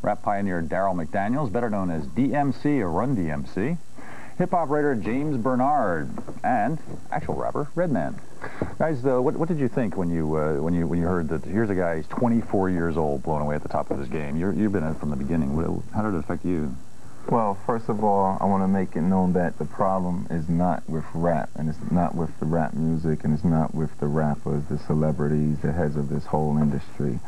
Rap pioneer Darryl McDaniels, better known as D.M.C. or Run-D.M.C. Hip-hop writer James Bernard, and actual rapper Redman. Guys, what did you think when you heard that here's a guy, he's 24 years old, blown away at the top of his game? You've been in it from the beginning. How did it affect you? Well, first of all, I want to make it known that the problem is not with rap, and it's not with the rap music, and it's not with the rappers, the celebrities, the heads of this whole industry.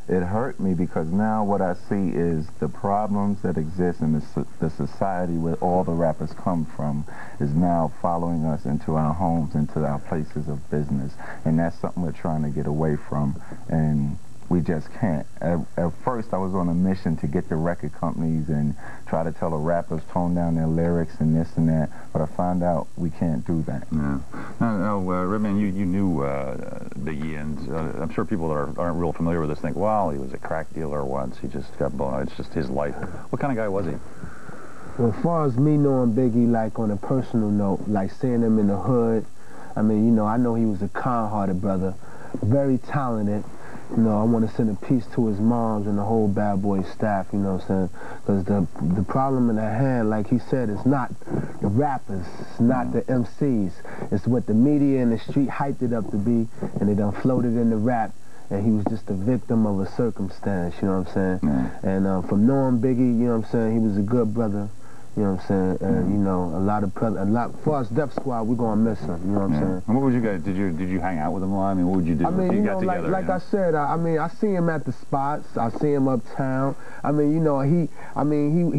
It hurt me because now what I see is the problems that exist in the society where all the rappers come from is now following us into our homes, into our places of business, and that's something we're trying to get away from, and we just can't. At first, I was on a mission to get the record companies and try to tell the rappers tone down their lyrics and this and that, but I found out we can't do that. Yeah. Now, Redman, you knew Biggie, and I'm sure people that aren't real familiar with this think, well, he was a crack dealer once, he just got blown out, it's just his life. What kind of guy was he? Well, as far as me knowing Biggie, like on a personal note, like seeing him in the hood, I mean, you know, I know he was a kind-hearted brother, very talented. You know, I want to send a peace to his moms and the whole Bad Boy staff, you know what I'm saying? Because the problem in the hand, like he said, is not the rappers, it's not the MCs. It's what the media and the street hyped it up to be, and they done floated in the rap, and he was just a victim of a circumstance, you know what I'm saying? And from knowing Biggie, you know what I'm saying, he was a good brother. You know what I'm saying? And, you know, for us Def Squad, we're going to miss him. You know what I'm saying? And what would you guys, did you hang out with him a lot? I mean, what would you do? I mean, you know, got together, like I said, I mean, I see him at the spots. I see him uptown. I mean, you know, he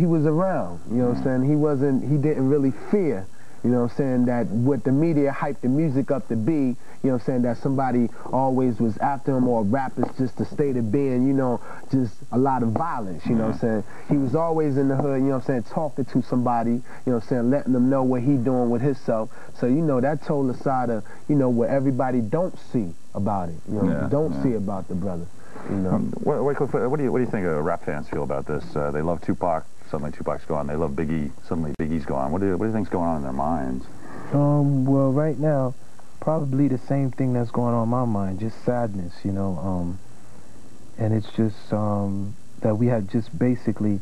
was around. You know what I'm saying? He didn't really fear. You know what I'm saying, that what the media hyped the music up to be, you know what I'm saying, that somebody always was after him, or rap is just a state of being, you know, just a lot of violence, you know what I'm saying. He was always in the hood, you know what I'm saying, talking to somebody, you know what I'm saying, letting them know what he doing with himself. So, you know, that told the side of, you know, what everybody don't see about it, you know, don't see about the brother, you know. What do you think rap fans feel about this? They love Tupac. Suddenly Tupac's gone. They love Biggie. Suddenly Biggie's gone. What do you think's going on in their minds? Well, right now, probably the same thing that's going on in my mind, just sadness, you know. And it's just that we had just basically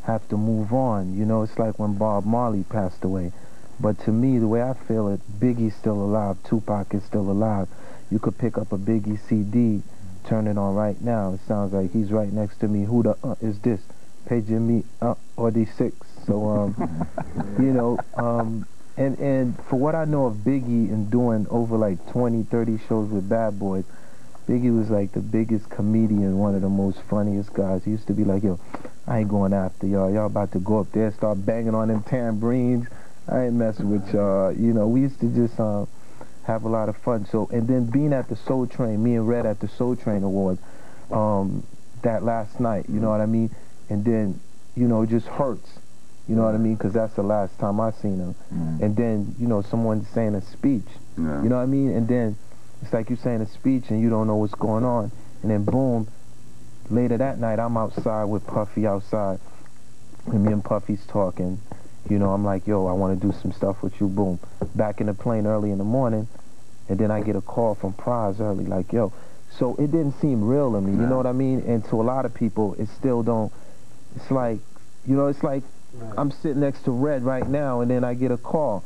have to move on. You know, it's like when Bob Marley passed away. But to me, the way I feel it, Biggie's still alive. Tupac is still alive. You could pick up a Biggie CD, turn it on right now. It sounds like he's right next to me. Who the is this? Paging me or D6. So, you know, and for what I know of Biggie and doing over like 20, 30 shows with Bad Boys, Biggie was like the biggest comedian, one of the most funniest guys. He used to be like, yo, I ain't going after y'all. Y'all about to go up there, start banging on them tambourines. I ain't messing with y'all. You know, we used to just have a lot of fun. So, and then being at the Soul Train, me and Red at the Soul Train Awards, that last night, you know what I mean? And then, you know, it just hurts, you know what I mean? Because that's the last time I seen him. And then, you know, someone saying a speech, you know what I mean? And then it's like you're saying a speech and you don't know what's going on. And then boom, later that night I'm outside with Puffy outside. And me and Puffy's talking. You know, I'm like, yo, I want to do some stuff with you. Boom. Back in the plane early in the morning. And then I get a call from Prize early, like, yo. So it didn't seem real to me, you know what I mean? And to a lot of people, it still don't. It's like, you know, it's like I'm sitting next to Red right now, and then I get a call.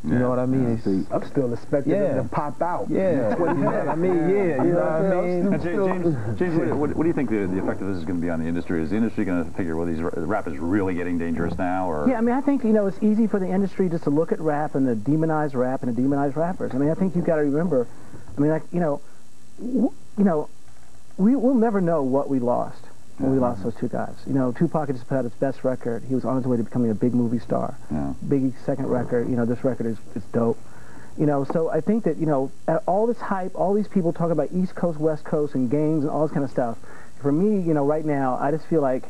You know what I mean? I'm still expecting him to pop out. You know what I mean? You know what I mean? James, what do you think the effect of this is going to be on the industry? Is the industry going to figure, well, these rap is really getting dangerous now? Or? Yeah, I mean, I think, you know, it's easy for the industry just to look at rap and to demonize rap and to demonize rappers. I mean, I think you've got to remember, I mean, like, you know, we'll never know what we lost when we lost those two guys. You know, Tupac had just put out his best record. He was on his way to becoming a big movie star. Biggie's second record, you know, this record is dope. You know, so I think that, you know, all this hype, all these people talk about East Coast, West Coast, and gangs and all this kind of stuff. For me, you know, right now, I just feel like,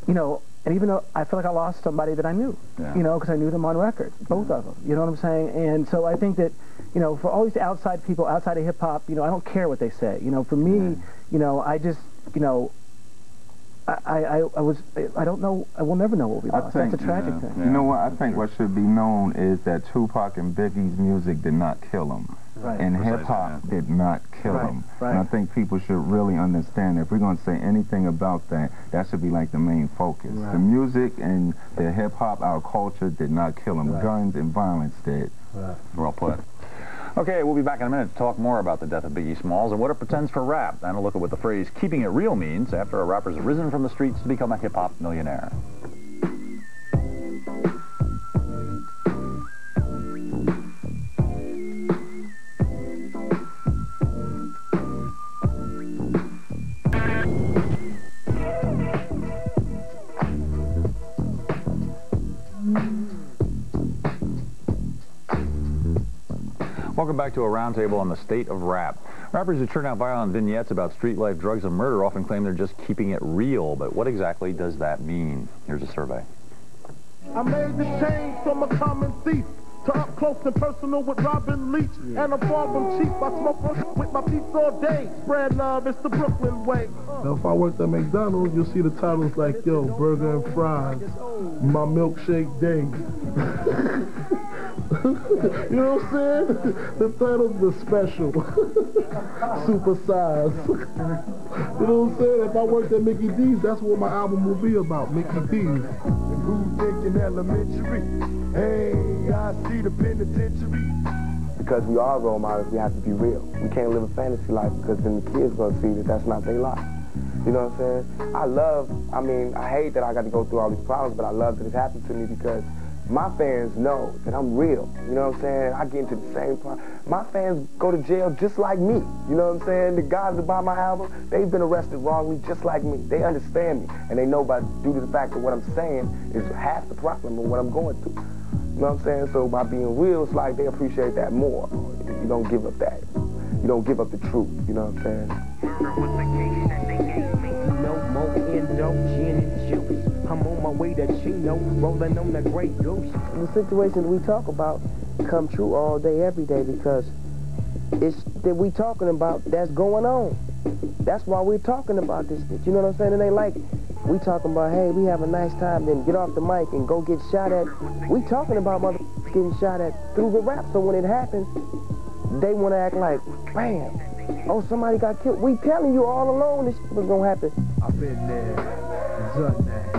you know, and even though I feel like I lost somebody that I knew, you know, because I knew them on record, both of them, you know what I'm saying? And so I think that, you know, for all these outside people, outside of hip-hop, you know, I don't care what they say. You know, for me, you know, I just, you know, I don't know. I will never know what we lost. That's a tragic thing. You know what? I think what should be known is that Tupac and Biggie's music did not kill him. Right. And hip-hop did not kill him. Right. And I think people should really understand that if we're going to say anything about that, that should be like the main focus. Right. The music and the hip-hop, our culture, did not kill him. Right. Guns and violence did. Right. Well put. Okay, we'll be back in a minute to talk more about the death of Biggie Smalls and what it portends for rap, and a look at what the phrase keeping it real means after a rapper's risen from the streets to become a hip-hop millionaire. Welcome back to a roundtable on the state of rap. Rappers who turn out violent vignettes about street life, drugs, and murder often claim they're just keeping it real, but what exactly does that mean? Here's a survey. I made the change from a common thief to up close and personal with Robin Leach. And I'm far from cheap. I smoke with my peeps all day. Spread love, it's the Brooklyn way. Now, if I worked at McDonald's, you'll see the titles like, yo, burger and fries, my milkshake day. You know what I'm saying? The titles are special. Super size. You know what I'm saying? If I worked at Mickey D's, that's what my album will be about, Mickey D's. And who's thinking elementary? Hey, I see the penitentiary. Because we are role models, we have to be real. We can't live a fantasy life because then the kids gonna see that that's not their life. You know what I'm saying? I hate that I got to go through all these problems, but I love that it happened to me because my fans know that I'm real. You know what I'm saying? I get into the same problem. My fans go to jail just like me. You know what I'm saying? The guys that buy my album, they've been arrested wrongly just like me. They understand me. And they know due to the fact that what I'm saying is half the problem of what I'm going through. You know what I'm saying? So by being real, it's like they appreciate that more. You don't give up that. You don't give up the truth. You know what I'm saying? No more endo, gin and juice. I'm on my way to Chino, rolling on the Grey Goose. The situations we talk about come true all day, every day, because it's that we talking about that's going on. That's why we're talking about this. You know what I'm saying? And they like, we talking about, hey, we have a nice time, then get off the mic and go get shot at. We talking about motherfuckers getting shot at through the rap. So when it happens, they want to act like, bam, oh, somebody got killed. We telling you all along this was going to happen. I've been there, done that.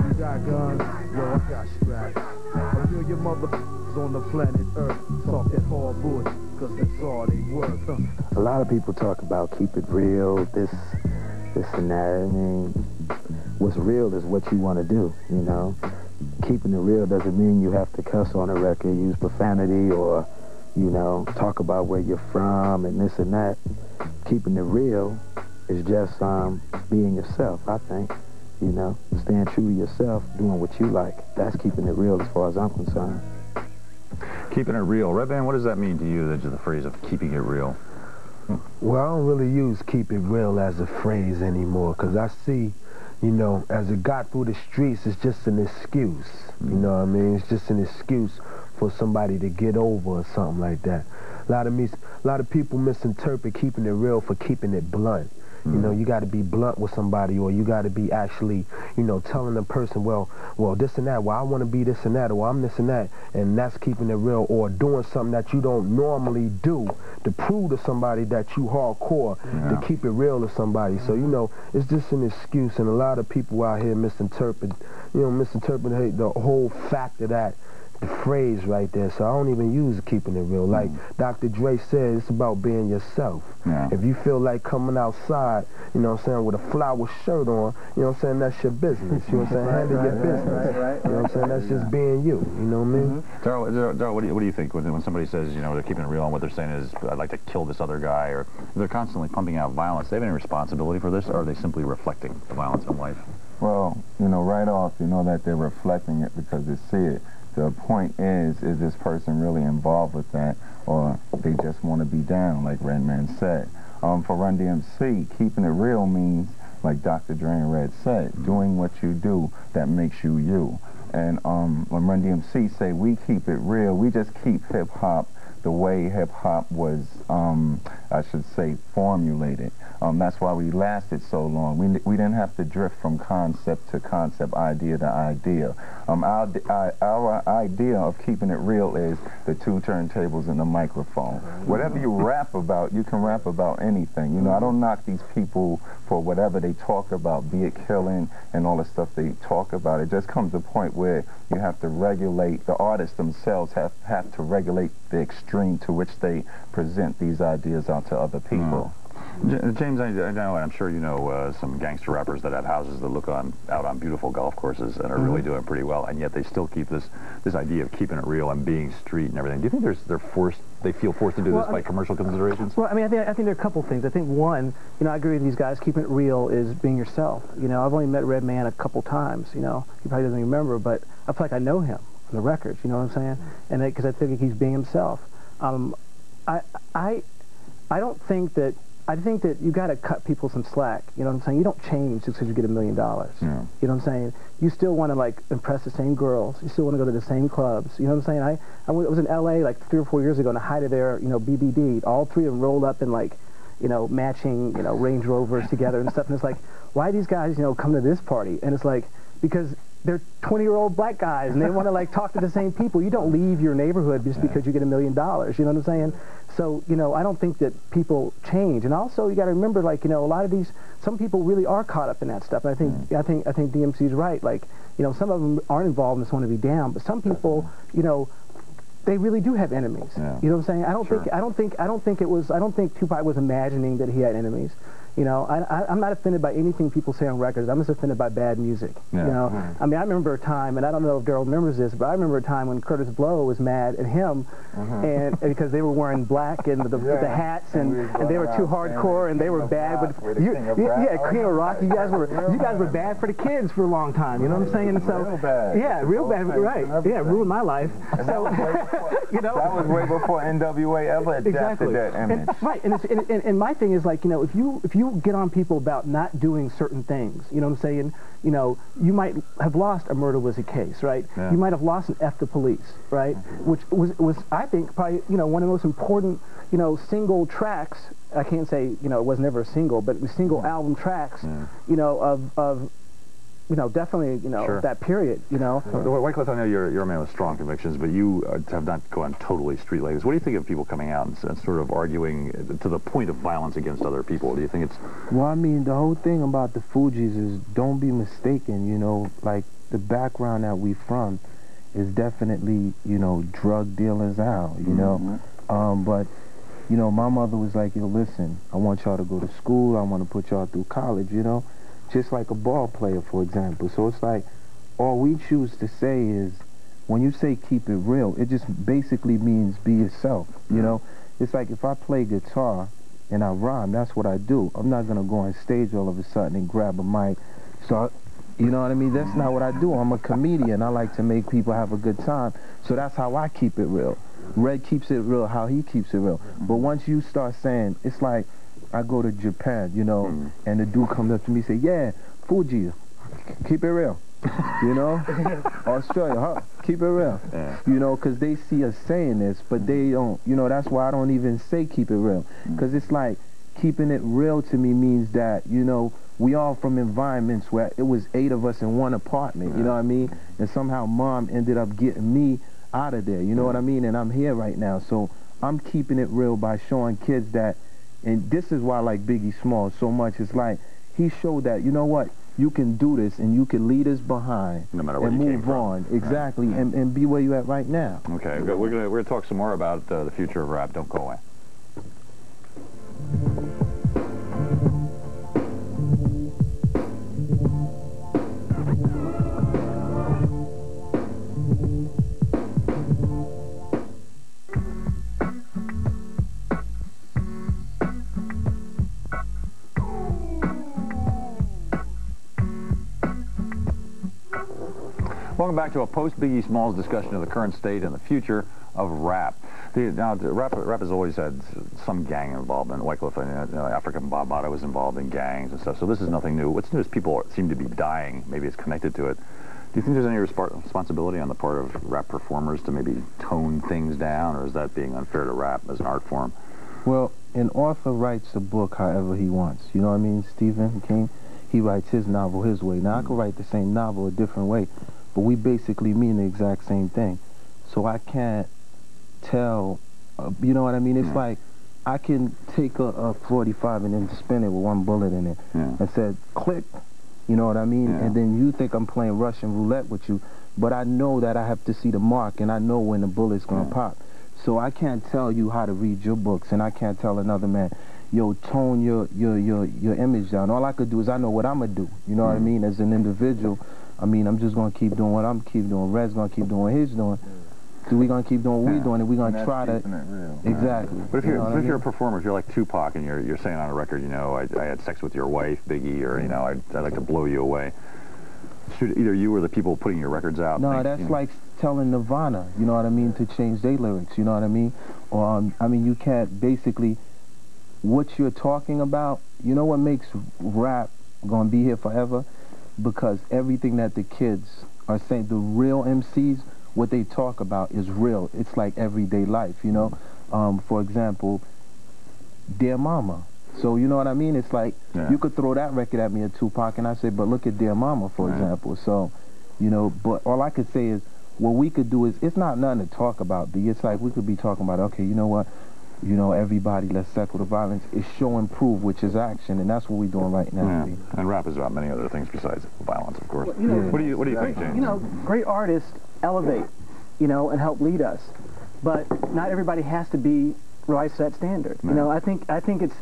You got guns? Yo, I got straps. A million motherfuckers on the planet Earth talk that hard bullshit, because that's all they worth, huh? A lot of people talk about keep it real, this and that. I mean, what's real is what you want to do, you know? Keeping it real doesn't mean you have to cuss on a record, use profanity, or, you know, talk about where you're from and this and that. Keeping it real is just being yourself, I think. You know, staying true to yourself, doing what you like. That's keeping it real as far as I'm concerned. Keeping it real. Redman, what does that mean to you, the phrase of keeping it real? Well, I don't really use keep it real as a phrase anymore, because I see, you know, as it got through the streets, it's just an excuse. You know what I mean? It's just an excuse for somebody to get over or something like that. A lot of people misinterpret keeping it real for keeping it blunt. You know, you got to be blunt with somebody, or you got to be actually, you know, telling the person, well, this and that, well, I want to be this and that, or I'm this and that, and that's keeping it real, or doing something that you don't normally do to prove to somebody that you hardcore, to keep it real to somebody. So, you know, it's just an excuse, and a lot of people out here misinterpret the whole fact of that. The phrase right there, so I don't even use keeping it real. Like Dr. Dre said, it's about being yourself. If you feel like coming outside, you know what I'm saying, with a flower shirt on, you know what I'm saying, that's your business. You know what I'm saying, handle your business. You know what I'm saying, that's just being you. You know what I mean? Darryl, what do you think when somebody says, you know, they're keeping it real and what they're saying is, I'd like to kill this other guy, or they're constantly pumping out violence? Do they have any responsibility for this, or are they simply reflecting the violence in life? Well, you know, right off, you know that they're reflecting it because they see it. The point is this person really involved with that, or they just want to be down, like Redman said. For Run-D.M.C, keeping it real means, like Dr. Dre and Red said, doing what you do that makes you you. And when Run-D.M.C say we keep it real, we just keep hip-hop the way hip-hop was, I should say, formulated. That's why we lasted so long. We didn't have to drift from concept to concept, idea to idea. Our idea of keeping it real is the 2 turntables and the microphone. Whatever you rap about, you can rap about anything. You know, I don't knock these people for whatever they talk about, be it killing and all the stuff they talk about. It just comes to a point where you have to regulate, the artists themselves have to regulate the extreme to which they present these ideas out to other people. James, I know, and I'm sure you know some gangster rappers that have houses that look out on beautiful golf courses and are really doing pretty well, and yet they still keep this idea of keeping it real and being street and everything. Do you think they feel forced to do this by commercial considerations? Well, I mean, I think there are a couple things. I think one, you know, I agree with these guys. Keeping it real is being yourself. You know, I've only met Redman a couple times. You know, he probably doesn't remember, but I feel like I know him from the records. You know what I'm saying? And because I think he's being himself. I think that you got to cut people some slack. You know what I'm saying? You don't change just because you get $1 million. Yeah. You know what I'm saying? You still want to, like, impress the same girls. You still want to go to the same clubs. You know what I'm saying? I was in L.A. like 3 or 4 years ago, in the height of their, you know, BBD. All 3 of them rolled up in, like, you know, matching, you know, Range Rovers together and stuff. And it's like, why these guys, you know, come to this party? And it's like, because they're 20-year-old black guys, and they want to, like, talk to the same people. You don't leave your neighborhood just because you get $1 million. You know what I'm saying? So, you know, I don't think that people change. And also, you got to remember, like, you know, a lot of these, some people really are caught up in that stuff. And I think DMC's right. Like, you know, some of them aren't involved and just want to be down, but some people, you know, they really do have enemies. Yeah. You know what I'm saying? I don't think Tupac was imagining that he had enemies. You know, I'm not offended by anything people say on records. I'm just offended by bad music. Yeah. You know, I mean, I remember a time, and I don't know if Daryl remembers this, but I remember a time when Curtis Blow was mad at him, and because they were wearing black and the hats, and they were too hardcore, and they were bad. But King of Rock. You guys were bad for the kids for a long time. You know what I'm saying? So real bad. Yeah, real bad. Right. Yeah, ruined my life. So you know, that was way before NWA ever adapted that image. And my thing is, like, you know, if you get on people about not doing certain things, you know what I'm saying? You know, you might have lost a Murder Was a Case, right? Yeah. You might have lost an F the Police, right? Which was, I think, probably, you know, one of the most important, you know, single tracks. I can't say, you know, it was never a single, but single album tracks, you know, of you know, definitely, you know, that period, you know. Wycliffe, I know you're a man with strong convictions, but you have not gone totally street legs. What do you think of people coming out and sort of arguing to the point of violence against other people? Do you think it's... Well, I mean, the whole thing about the Fugees is, don't be mistaken, you know, like, the background that we from is definitely, you know, drug dealers out, you know. But, you know, my mother was like, yo, listen, I want y'all to go to school, I want to put y'all through college, you know. Just like a ball player, for example. So it's like, all we choose to say is, when you say keep it real, it just basically means be yourself, you know? It's like if I play guitar and I rhyme, that's what I do. I'm not going to go on stage all of a sudden and grab a mic. So, you know what I mean? That's not what I do. I'm a comedian. I like to make people have a good time. So that's how I keep it real. Red keeps it real how he keeps it real. But once you start saying, it's like, I go to Japan, you know, and the dude comes up to me and say, yeah, Fuji, keep it real, you know? Australia, huh? Keep it real, you know, because they see us saying this, but they don't, you know, that's why I don't even say keep it real, because it's like, keeping it real to me means that, you know, we all from environments where it was 8 of us in one apartment, you know what I mean? And somehow Mom ended up getting me out of there, you know what I mean? And I'm here right now, so I'm keeping it real by showing kids that. And this is why I like Biggie Smalls so much. It's like, he showed that, you know what, you can do this and you can leave us behind no matter where and you move on. Exactly, and be where you at right now. Okay, we're gonna talk some more about the future of rap. Don't go away. Welcome back to a post-Biggie Smalls discussion of the current state and the future of rap. Rap has always had some gang involvement. Wycliffe, African Bambaataa was involved in gangs and stuff, so this is nothing new. What's new is people seem to be dying, maybe it's connected to it, Do you think there's any responsibility on the part of rap performers to maybe tone things down, or is that being unfair to rap as an art form? Well, an author writes a book however he wants. You know what I mean? Stephen King, he writes his novel his way. Now, I could write the same novel a different way, but we basically mean the exact same thing. So I can't tell, you know what I mean? It's like I can take a 45 and then spin it with one bullet in it and said, click. You know what I mean? And then you think I'm playing Russian roulette with you, but I know that I have to see the mark, and I know when the bullet's going to pop. So I can't tell you how to read your books, and I can't tell another man, yo, tone your image down. All I could do is I know what I'm going to do. You know what I mean? As an individual, I mean, I'm just going to keep doing what I'm doing. Red's going to keep doing what he's doing. So we're going to keep doing what we're doing, and we're going to try to... Exactly. But if you're a performer, if you're like Tupac and you're saying on a record, you know, I had sex with your wife, Biggie, or, you know, I'd like to blow you away. Should either you or the people putting your records out that's like telling Nirvana, you know what I mean, to change their lyrics, you know what I mean? Or, I mean, you can't basically... What you're talking about, you know what makes rap going to be here forever? Because everything that the kids are saying, the real MCs, what they talk about is real. It's like everyday life, you know? For example, Dear Mama. So, you know what I mean? It's like, you could throw that record at me at Tupac, and I say, but look at Dear Mama, for example. So, you know, but all I could say is, what we could do is, it's not nothing to talk about, B. It's like, we could be talking about, okay, you know what? You know, everybody, let's settle the violence. It's show and prove, which is action, and that's what we're doing right now. B. And rap is about many other things besides violence, of course. Well, you know, what do you think, James? You know, great artists elevate, you know, and help lead us, but not everybody has to be rise to that standard. You know, I think it's,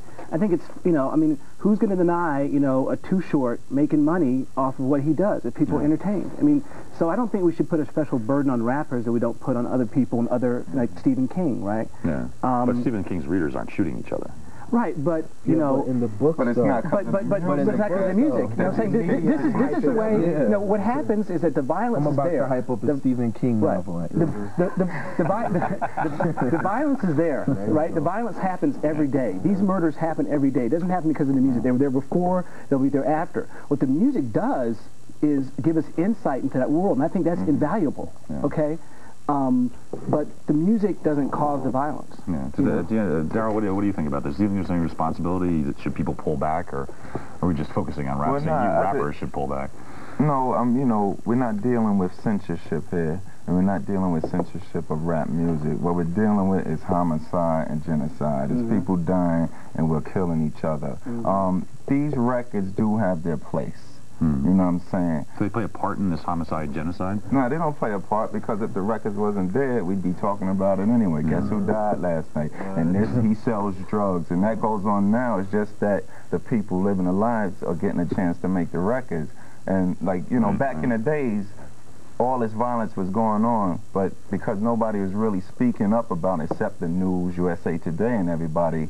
you know, I mean, who's going to deny, you know, a Too Short making money off of what he does if people are entertained? I mean, so I don't think we should put a special burden on rappers that we don't put on other people and other, like Stephen King, right? Yeah. But Stephen King's readers aren't shooting each other. Right, but you know, in the book, but it's not. But it's not because of the music. You know, what I'm saying this is the way. You know, what happens is that the violence is there. I'm about to hype up the Stephen King novel. Right. The violence is there, right? The violence happens every day. These murders happen every day. It doesn't happen because of the music. They were there before. They'll be there after. What the music does is give us insight into that world, and I think that's invaluable. Okay. But the music doesn't cause the violence. Daryl, what do you think about this? Do you think there's any responsibility? Should people pull back, or are we just focusing on rap, saying rappers should pull back? No, you know, we're not dealing with censorship here, and we're not dealing with censorship of rap music. What we're dealing with is homicide and genocide. It's people dying, and we're killing each other. These records do have their place. You know what I'm saying? So they play a part in this homicide, genocide? No, they don't play a part, because if the records wasn't dead, we'd be talking about it anyway. Guess who died last night? And he sells drugs, and that goes on now. It's just that the people living the lives are getting a chance to make the records. And, like, you know, back in the days, all this violence was going on, but because nobody was really speaking up about it, except the news, USA Today and everybody,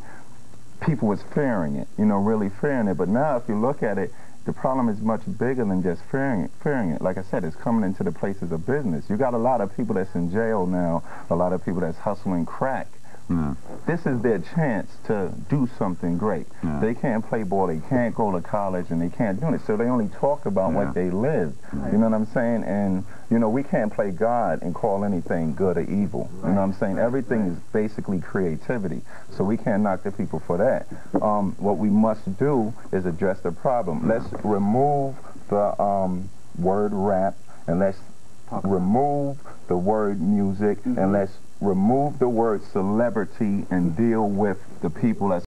people was fearing it, you know, really fearing it. But now, if you look at it, the problem is much bigger than just fearing it. Like I said, it's coming into the places of business. You got a lot of people that's in jail now, a lot of people that's hustling crack. This is their chance to do something great. They can't play ball, they can't go to college, and they can't do it. So they only talk about what they lived. You know what I'm saying? And, you know, we can't play God and call anything good or evil. You know what I'm saying? Everything is basically creativity. So we can't knock the people for that. What we must do is address the problem. Let's remove the word rap, and let's remove the word music, and let's remove the word celebrity and deal with the people that's